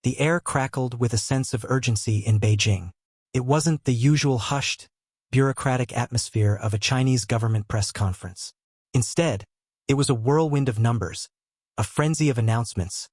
The air crackled with a sense of urgency in Beijing. It wasn't the usual hushed, bureaucratic atmosphere of a Chinese government press conference. Instead, it was a whirlwind of numbers, a frenzy of announcements,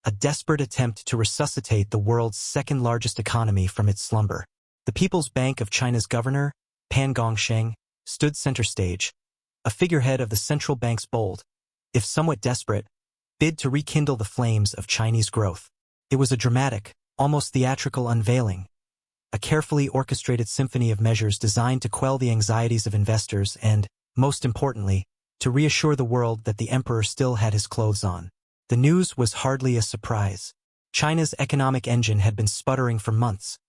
a desperate attempt to resuscitate the world's second-largest economy from its slumber. The People's Bank of China's governor, Pan Gongsheng, stood center stage, a figurehead of the central bank's bold, if somewhat desperate, bid to rekindle the flames of Chinese growth. It was a dramatic, almost theatrical unveiling, a carefully orchestrated symphony of measures designed to quell the anxieties of investors and, most importantly, to reassure the world that the emperor still had his clothes on. The news was hardly a surprise. China's economic engine had been sputtering for months,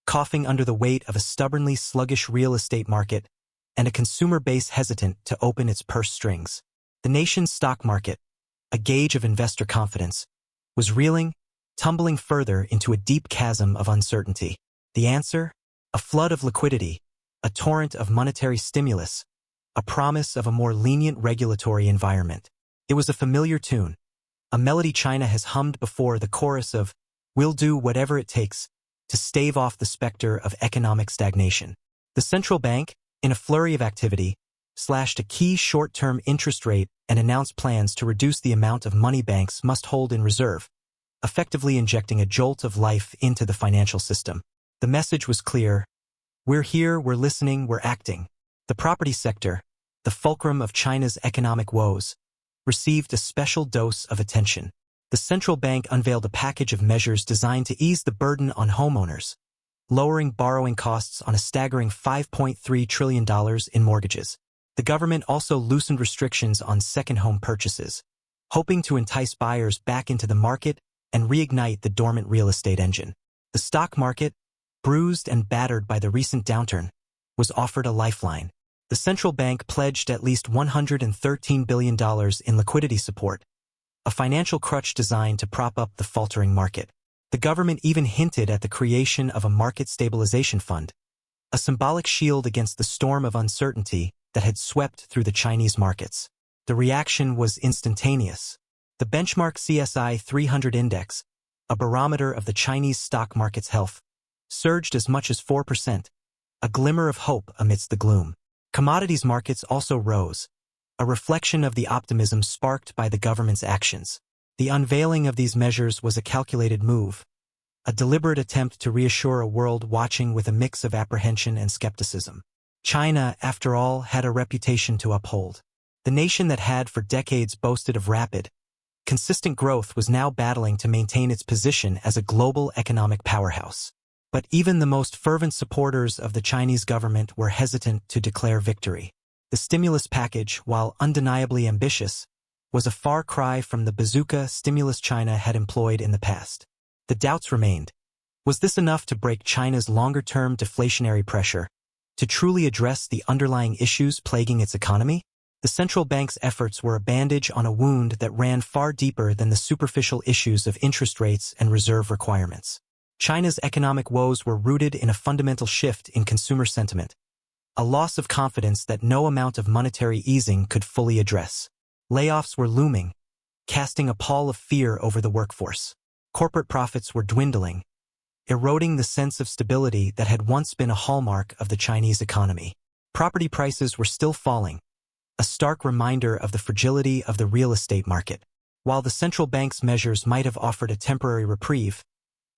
coughing under the weight of a stubbornly sluggish real estate market and a consumer base hesitant to open its purse strings. The nation's stock market, a gauge of investor confidence, was reeling, tumbling further into a deep chasm of uncertainty. The answer? A flood of liquidity, a torrent of monetary stimulus, a promise of a more lenient regulatory environment. It was a familiar tune, a melody China has hummed before, the chorus of, "We'll do whatever it takes," to stave off the specter of economic stagnation. The central bank, in a flurry of activity, slashed a key short-term interest rate and announced plans to reduce the amount of money banks must hold in reserve, effectively injecting a jolt of life into the financial system. The message was clear: we're here, we're listening, we're acting. The property sector, the fulcrum of China's economic woes, received a special dose of attention. The central bank unveiled a package of measures designed to ease the burden on homeowners, lowering borrowing costs on a staggering $5.3 trillion in mortgages. The government also loosened restrictions on second home purchases, hoping to entice buyers back into the market and reignite the dormant real estate engine. The stock market, bruised and battered by the recent downturn, was offered a lifeline. The central bank pledged at least $113 billion in liquidity support, a financial crutch designed to prop up the faltering market. The government even hinted at the creation of a market stabilization fund, a symbolic shield against the storm of uncertainty that had swept through the Chinese markets. The reaction was instantaneous. The benchmark CSI 300 index, a barometer of the Chinese stock market's health, surged as much as 4%, a glimmer of hope amidst the gloom. Commodities markets also rose, a reflection of the optimism sparked by the government's actions. The unveiling of these measures was a calculated move, a deliberate attempt to reassure a world watching with a mix of apprehension and skepticism. China, after all, had a reputation to uphold. The nation that had for decades boasted of rapid, consistent growth was now battling to maintain its position as a global economic powerhouse. But even the most fervent supporters of the Chinese government were hesitant to declare victory. The stimulus package, while undeniably ambitious, was a far cry from the bazooka stimulus China had employed in the past. The doubts remained. Was this enough to break China's longer-term deflationary pressure, to truly address the underlying issues plaguing its economy? The central bank's efforts were a bandage on a wound that ran far deeper than the superficial issues of interest rates and reserve requirements. China's economic woes were rooted in a fundamental shift in consumer sentiment, a loss of confidence that no amount of monetary easing could fully address. Layoffs were looming, casting a pall of fear over the workforce. Corporate profits were dwindling, eroding the sense of stability that had once been a hallmark of the Chinese economy. Property prices were still falling, a stark reminder of the fragility of the real estate market. While the central bank's measures might have offered a temporary reprieve,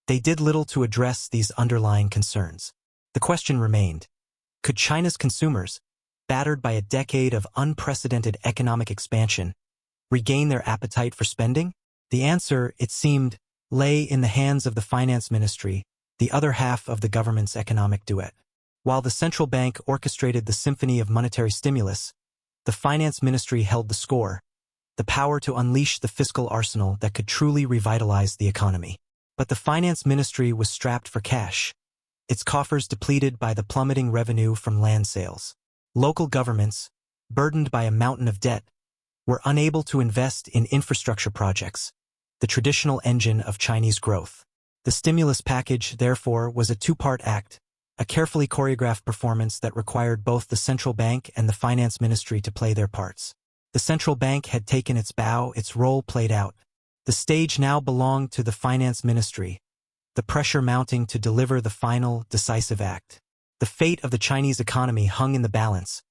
they did little to address these underlying concerns. The question remained: could China's consumers, battered by a decade of unprecedented economic expansion, regain their appetite for spending? The answer, it seemed, lay in the hands of the finance ministry, the other half of the government's economic duet. While the central bank orchestrated the symphony of monetary stimulus, the finance ministry held the score, the power to unleash the fiscal arsenal that could truly revitalize the economy. But the finance ministry was strapped for cash, its coffers depleted by the plummeting revenue from land sales. Local governments, burdened by a mountain of debt, were unable to invest in infrastructure projects, the traditional engine of Chinese growth. The stimulus package, therefore, was a two-part act, a carefully choreographed performance that required both the central bank and the finance ministry to play their parts. The central bank had taken its bow, its role played out. The stage now belonged to the finance ministry, the pressure mounting to deliver the final, decisive act. The fate of the Chinese economy hung in the balance,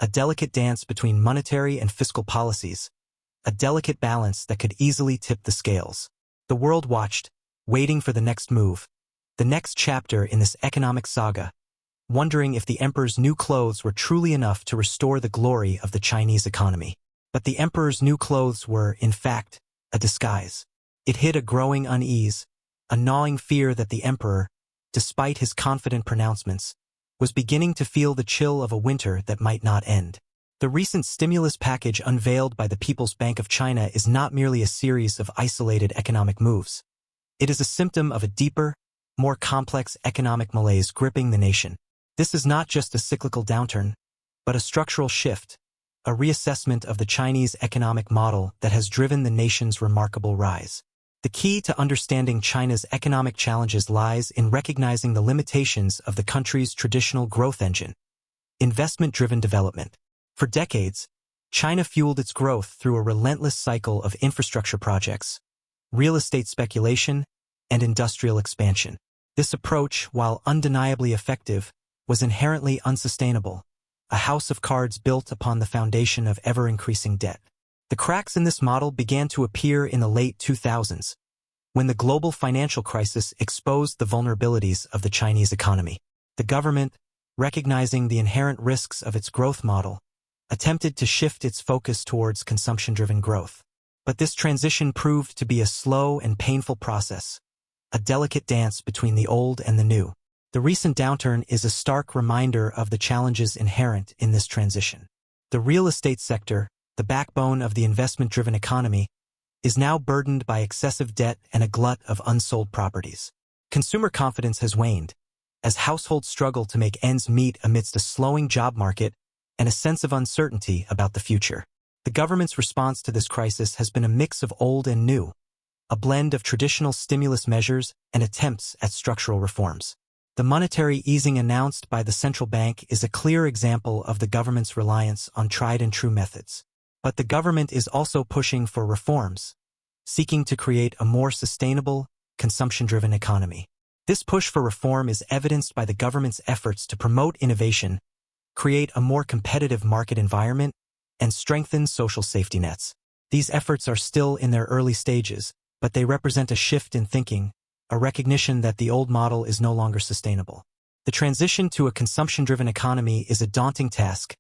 a delicate dance between monetary and fiscal policies, a delicate balance that could easily tip the scales. The world watched, waiting for the next move, the next chapter in this economic saga, wondering if the emperor's new clothes were truly enough to restore the glory of the Chinese economy. But the emperor's new clothes were, in fact, a disguise. It hid a growing unease, a gnawing fear that the emperor, despite his confident pronouncements, was beginning to feel the chill of a winter that might not end. The recent stimulus package unveiled by the People's Bank of China is not merely a series of isolated economic moves. It is a symptom of a deeper, more complex economic malaise gripping the nation. This is not just a cyclical downturn, but a structural shift, a reassessment of the Chinese economic model that has driven the nation's remarkable rise. The key to understanding China's economic challenges lies in recognizing the limitations of the country's traditional growth engine, investment-driven development. For decades, China fueled its growth through a relentless cycle of infrastructure projects, real estate speculation, and industrial expansion. This approach, while undeniably effective, was inherently unsustainable, a house of cards built upon the foundation of ever-increasing debt. The cracks in this model began to appear in the late 2000s, when the global financial crisis exposed the vulnerabilities of the Chinese economy. The government, recognizing the inherent risks of its growth model, attempted to shift its focus towards consumption-driven growth. But this transition proved to be a slow and painful process, a delicate dance between the old and the new. The recent downturn is a stark reminder of the challenges inherent in this transition. The real estate sector, the backbone of the investment-driven economy, is now burdened by excessive debt and a glut of unsold properties. Consumer confidence has waned, as households struggle to make ends meet amidst a slowing job market and a sense of uncertainty about the future. The government's response to this crisis has been a mix of old and new, a blend of traditional stimulus measures and attempts at structural reforms. The monetary easing announced by the central bank is a clear example of the government's reliance on tried-and-true methods. But the government is also pushing for reforms, seeking to create a more sustainable, consumption-driven economy. This push for reform is evidenced by the government's efforts to promote innovation, create a more competitive market environment, and strengthen social safety nets. These efforts are still in their early stages, but they represent a shift in thinking, a recognition that the old model is no longer sustainable. The transition to a consumption-driven economy is a daunting task,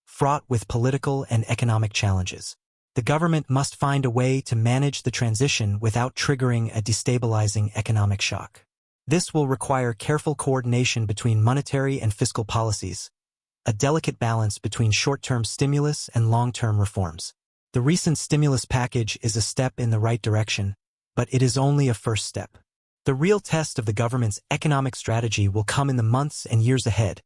fraught with political and economic challenges. The government must find a way to manage the transition without triggering a destabilizing economic shock. This will require careful coordination between monetary and fiscal policies, a delicate balance between short-term stimulus and long-term reforms. The recent stimulus package is a step in the right direction, but it is only a first step. The real test of the government's economic strategy will come in the months and years ahead,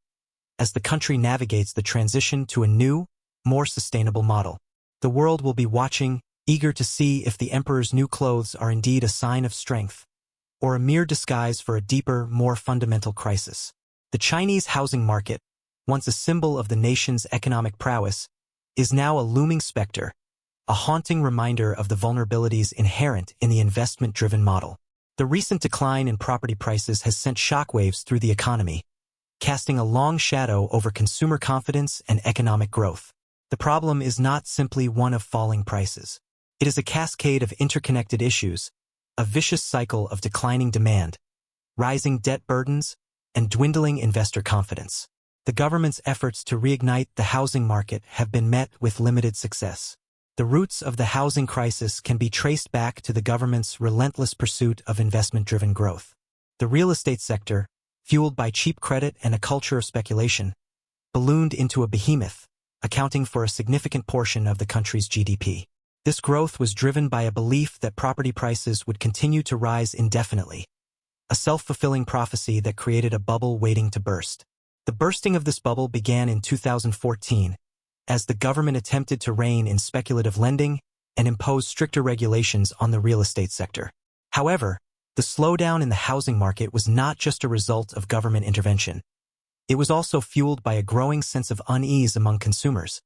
as the country navigates the transition to a new, more sustainable model. The world will be watching, eager to see if the emperor's new clothes are indeed a sign of strength, or a mere disguise for a deeper, more fundamental crisis. The Chinese housing market, once a symbol of the nation's economic prowess, is now a looming specter, a haunting reminder of the vulnerabilities inherent in the investment-driven model. The recent decline in property prices has sent shockwaves through the economy, casting a long shadow over consumer confidence and economic growth. The problem is not simply one of falling prices. It is a cascade of interconnected issues, a vicious cycle of declining demand, rising debt burdens, and dwindling investor confidence. The government's efforts to reignite the housing market have been met with limited success. The roots of the housing crisis can be traced back to the government's relentless pursuit of investment-driven growth. The real estate sector, fueled by cheap credit and a culture of speculation, ballooned into a behemoth, accounting for a significant portion of the country's GDP. This growth was driven by a belief that property prices would continue to rise indefinitely, a self-fulfilling prophecy that created a bubble waiting to burst. The bursting of this bubble began in 2014, as the government attempted to rein in speculative lending and impose stricter regulations on the real estate sector. However, the slowdown in the housing market was not just a result of government intervention. It was also fueled by a growing sense of unease among consumers,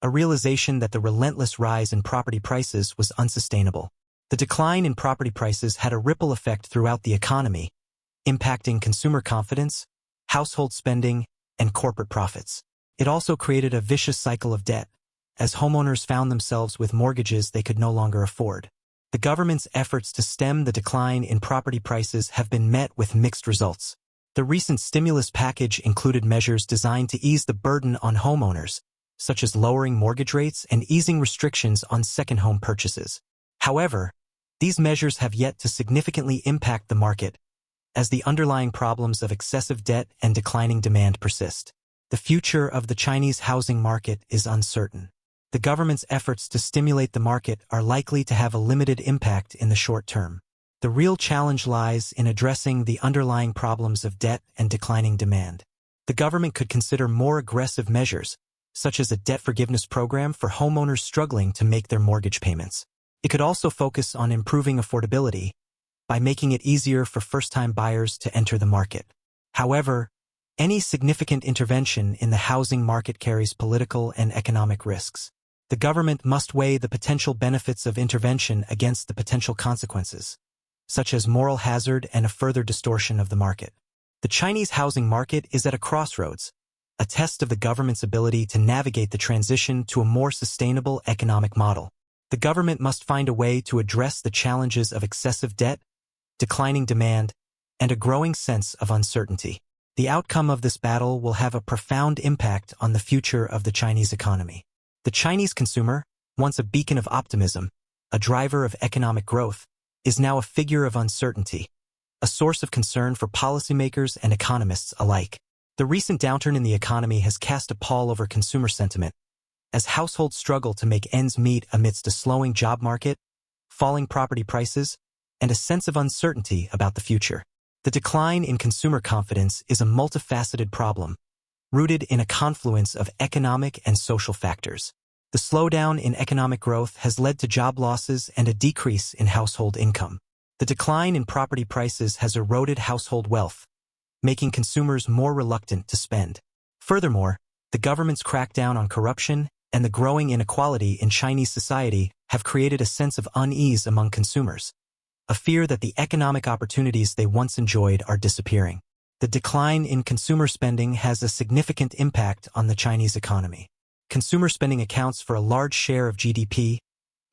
a realization that the relentless rise in property prices was unsustainable. The decline in property prices had a ripple effect throughout the economy, impacting consumer confidence, household spending, and corporate profits. It also created a vicious cycle of debt, as homeowners found themselves with mortgages they could no longer afford. The government's efforts to stem the decline in property prices have been met with mixed results. The recent stimulus package included measures designed to ease the burden on homeowners, such as lowering mortgage rates and easing restrictions on second home purchases. However, these measures have yet to significantly impact the market, as the underlying problems of excessive debt and declining demand persist. The future of the Chinese housing market is uncertain. The government's efforts to stimulate the market are likely to have a limited impact in the short term. The real challenge lies in addressing the underlying problems of debt and declining demand. The government could consider more aggressive measures, such as a debt forgiveness program for homeowners struggling to make their mortgage payments. It could also focus on improving affordability by making it easier for first-time buyers to enter the market. However, any significant intervention in the housing market carries political and economic risks. The government must weigh the potential benefits of intervention against the potential consequences, such as moral hazard and a further distortion of the market. The Chinese housing market is at a crossroads, a test of the government's ability to navigate the transition to a more sustainable economic model. The government must find a way to address the challenges of excessive debt, declining demand, and a growing sense of uncertainty. The outcome of this battle will have a profound impact on the future of the Chinese economy. The Chinese consumer, once a beacon of optimism, a driver of economic growth, is now a figure of uncertainty, a source of concern for policymakers and economists alike. The recent downturn in the economy has cast a pall over consumer sentiment, as households struggle to make ends meet amidst a slowing job market, falling property prices, and a sense of uncertainty about the future. The decline in consumer confidence is a multifaceted problem, rooted in a confluence of economic and social factors. The slowdown in economic growth has led to job losses and a decrease in household income. The decline in property prices has eroded household wealth, making consumers more reluctant to spend. Furthermore, the government's crackdown on corruption and the growing inequality in Chinese society have created a sense of unease among consumers, a fear that the economic opportunities they once enjoyed are disappearing. The decline in consumer spending has a significant impact on the Chinese economy. Consumer spending accounts for a large share of GDP,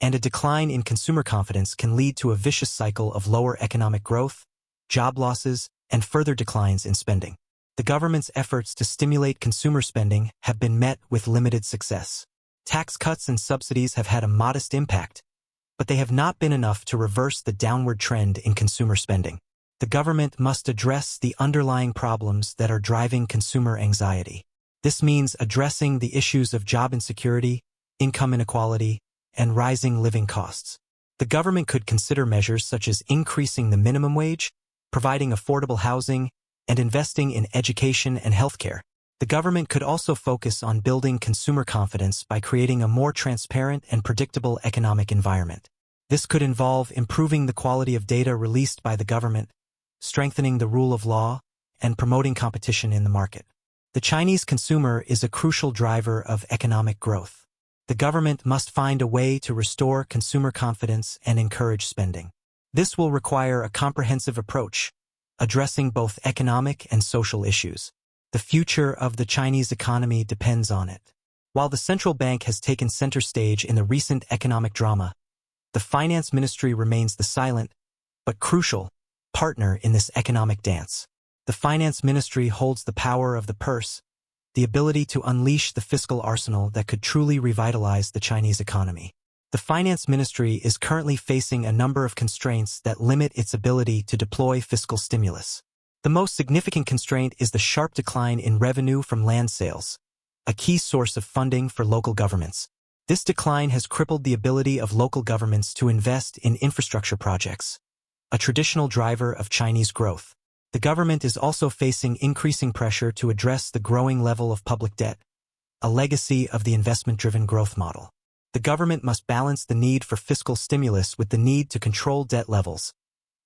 and a decline in consumer confidence can lead to a vicious cycle of lower economic growth, job losses, and further declines in spending. The government's efforts to stimulate consumer spending have been met with limited success. Tax cuts and subsidies have had a modest impact, but they have not been enough to reverse the downward trend in consumer spending. The government must address the underlying problems that are driving consumer anxiety. This means addressing the issues of job insecurity, income inequality, and rising living costs. The government could consider measures such as increasing the minimum wage, providing affordable housing, and investing in education and healthcare. The government could also focus on building consumer confidence by creating a more transparent and predictable economic environment. This could involve improving the quality of data released by the government, strengthening the rule of law, and promoting competition in the market. The Chinese consumer is a crucial driver of economic growth. The government must find a way to restore consumer confidence and encourage spending. This will require a comprehensive approach, addressing both economic and social issues. The future of the Chinese economy depends on it. While the central bank has taken center stage in the recent economic drama, the finance ministry remains the silent, but crucial, partner in this economic dance. The finance ministry holds the power of the purse, the ability to unleash the fiscal arsenal that could truly revitalize the Chinese economy. The finance ministry is currently facing a number of constraints that limit its ability to deploy fiscal stimulus. The most significant constraint is the sharp decline in revenue from land sales, a key source of funding for local governments. This decline has crippled the ability of local governments to invest in infrastructure projects, a traditional driver of Chinese growth. The government is also facing increasing pressure to address the growing level of public debt, a legacy of the investment-driven growth model. The government must balance the need for fiscal stimulus with the need to control debt levels,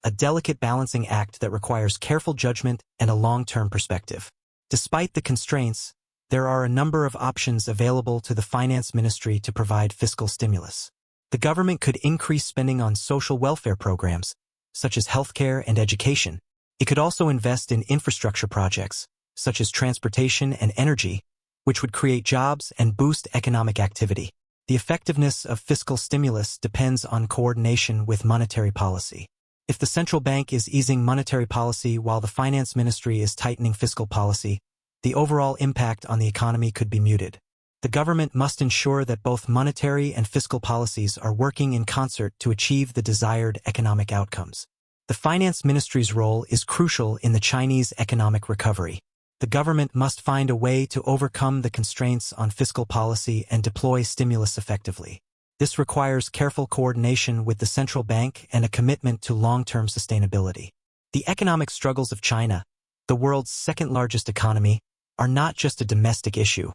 a delicate balancing act that requires careful judgment and a long-term perspective. Despite the constraints, there are a number of options available to the finance ministry to provide fiscal stimulus. The government could increase spending on social welfare programs, such as healthcare and education, It could also invest in infrastructure projects, such as transportation and energy, which would create jobs and boost economic activity. The effectiveness of fiscal stimulus depends on coordination with monetary policy. If the central bank is easing monetary policy while the finance ministry is tightening fiscal policy, the overall impact on the economy could be muted. The government must ensure that both monetary and fiscal policies are working in concert to achieve the desired economic outcomes. The finance ministry's role is crucial in the Chinese economic recovery. The government must find a way to overcome the constraints on fiscal policy and deploy stimulus effectively. This requires careful coordination with the central bank and a commitment to long-term sustainability. The economic struggles of China, the world's second-largest economy, are not just a domestic issue.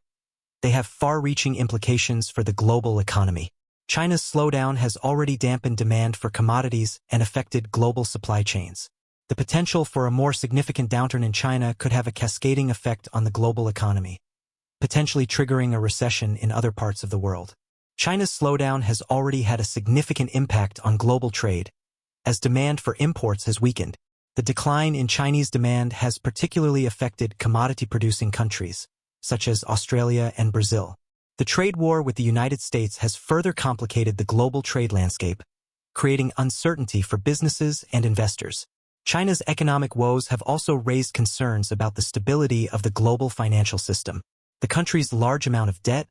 They have far-reaching implications for the global economy. China's slowdown has already dampened demand for commodities and affected global supply chains. The potential for a more significant downturn in China could have a cascading effect on the global economy, potentially triggering a recession in other parts of the world. China's slowdown has already had a significant impact on global trade, as demand for imports has weakened. The decline in Chinese demand has particularly affected commodity-producing countries, such as Australia and Brazil. The trade war with the United States has further complicated the global trade landscape, creating uncertainty for businesses and investors. China's economic woes have also raised concerns about the stability of the global financial system. The country's large amount of debt,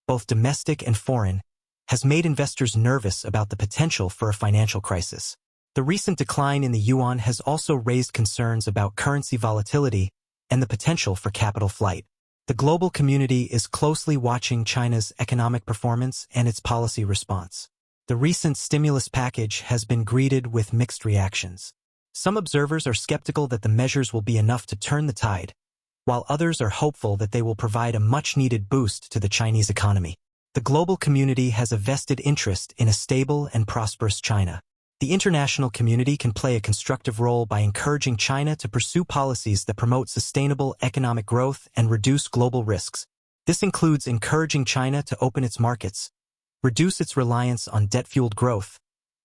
both domestic and foreign, has made investors nervous about the potential for a financial crisis. The recent decline in the yuan has also raised concerns about currency volatility and the potential for capital flight. The global community is closely watching China's economic performance and its policy response. The recent stimulus package has been greeted with mixed reactions. Some observers are skeptical that the measures will be enough to turn the tide, while others are hopeful that they will provide a much-needed boost to the Chinese economy. The global community has a vested interest in a stable and prosperous China. The international community can play a constructive role by encouraging China to pursue policies that promote sustainable economic growth and reduce global risks. This includes encouraging China to open its markets, reduce its reliance on debt-fueled growth,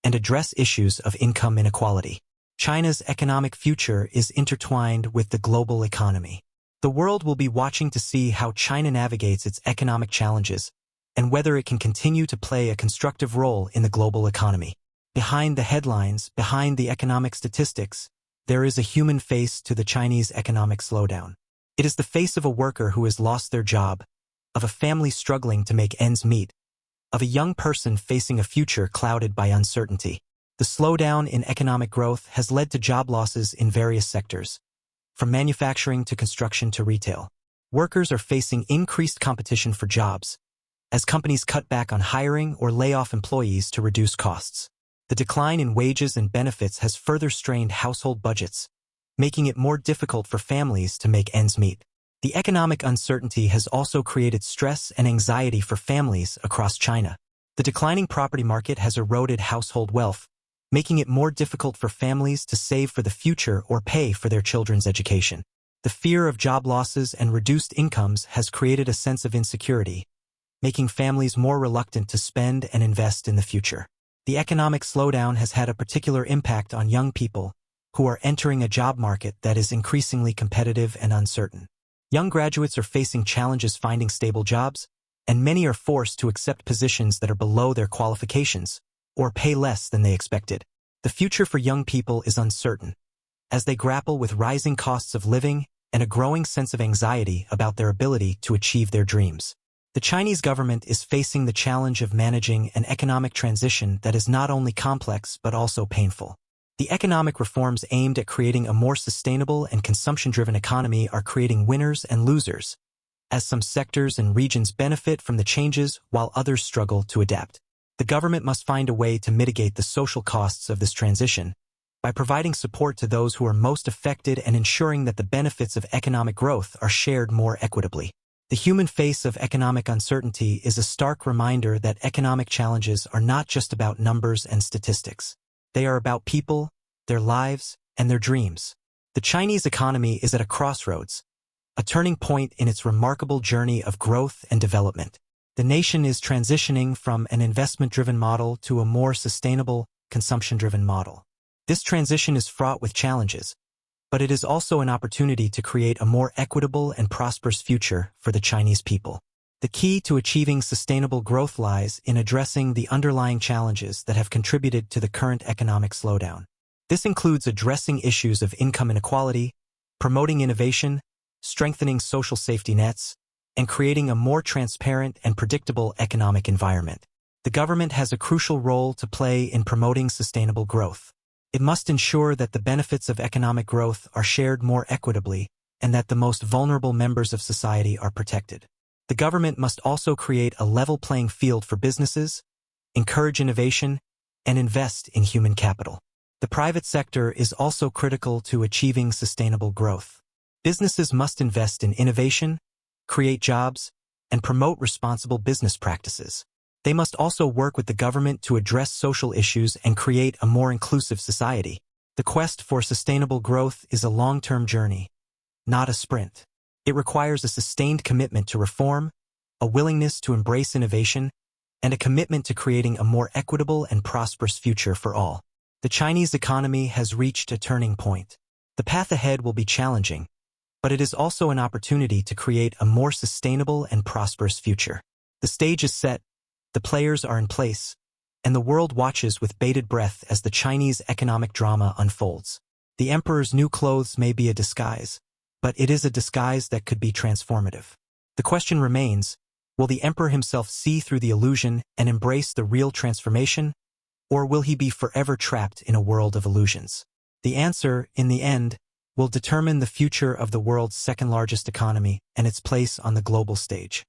and address issues of income inequality. China's economic future is intertwined with the global economy. The world will be watching to see how China navigates its economic challenges and whether it can continue to play a constructive role in the global economy. Behind the headlines, behind the economic statistics, there is a human face to the Chinese economic slowdown. It is the face of a worker who has lost their job, of a family struggling to make ends meet, of a young person facing a future clouded by uncertainty. The slowdown in economic growth has led to job losses in various sectors, from manufacturing to construction to retail. Workers are facing increased competition for jobs, as companies cut back on hiring or lay off employees to reduce costs. The decline in wages and benefits has further strained household budgets, making it more difficult for families to make ends meet. The economic uncertainty has also created stress and anxiety for families across China. The declining property market has eroded household wealth, making it more difficult for families to save for the future or pay for their children's education. The fear of job losses and reduced incomes has created a sense of insecurity, making families more reluctant to spend and invest in the future. The economic slowdown has had a particular impact on young people who are entering a job market that is increasingly competitive and uncertain. Young graduates are facing challenges finding stable jobs, and many are forced to accept positions that are below their qualifications or pay less than they expected. The future for young people is uncertain, as they grapple with rising costs of living and a growing sense of anxiety about their ability to achieve their dreams. The Chinese government is facing the challenge of managing an economic transition that is not only complex but also painful. The economic reforms aimed at creating a more sustainable and consumption-driven economy are creating winners and losers, as some sectors and regions benefit from the changes while others struggle to adapt. The government must find a way to mitigate the social costs of this transition by providing support to those who are most affected and ensuring that the benefits of economic growth are shared more equitably. The human face of economic uncertainty is a stark reminder that economic challenges are not just about numbers and statistics. They are about people, their lives, and their dreams. The Chinese economy is at a crossroads, a turning point in its remarkable journey of growth and development. The nation is transitioning from an investment-driven model to a more sustainable, consumption-driven model. This transition is fraught with challenges, but it is also an opportunity to create a more equitable and prosperous future for the Chinese people. The key to achieving sustainable growth lies in addressing the underlying challenges that have contributed to the current economic slowdown. This includes addressing issues of income inequality, promoting innovation, strengthening social safety nets, and creating a more transparent and predictable economic environment. The government has a crucial role to play in promoting sustainable growth. It must ensure that the benefits of economic growth are shared more equitably and that the most vulnerable members of society are protected. The government must also create a level playing field for businesses, encourage innovation, and invest in human capital. The private sector is also critical to achieving sustainable growth. Businesses must invest in innovation, create jobs, and promote responsible business practices. They must also work with the government to address social issues and create a more inclusive society. The quest for sustainable growth is a long-term journey, not a sprint. It requires a sustained commitment to reform, a willingness to embrace innovation, and a commitment to creating a more equitable and prosperous future for all. The Chinese economy has reached a turning point. The path ahead will be challenging, but it is also an opportunity to create a more sustainable and prosperous future. The stage is set, the players are in place, and the world watches with bated breath as the Chinese economic drama unfolds. The emperor's new clothes may be a disguise, but it is a disguise that could be transformative. The question remains, will the emperor himself see through the illusion and embrace the real transformation, or will he be forever trapped in a world of illusions? The answer, in the end, will determine the future of the world's second-largest economy and its place on the global stage.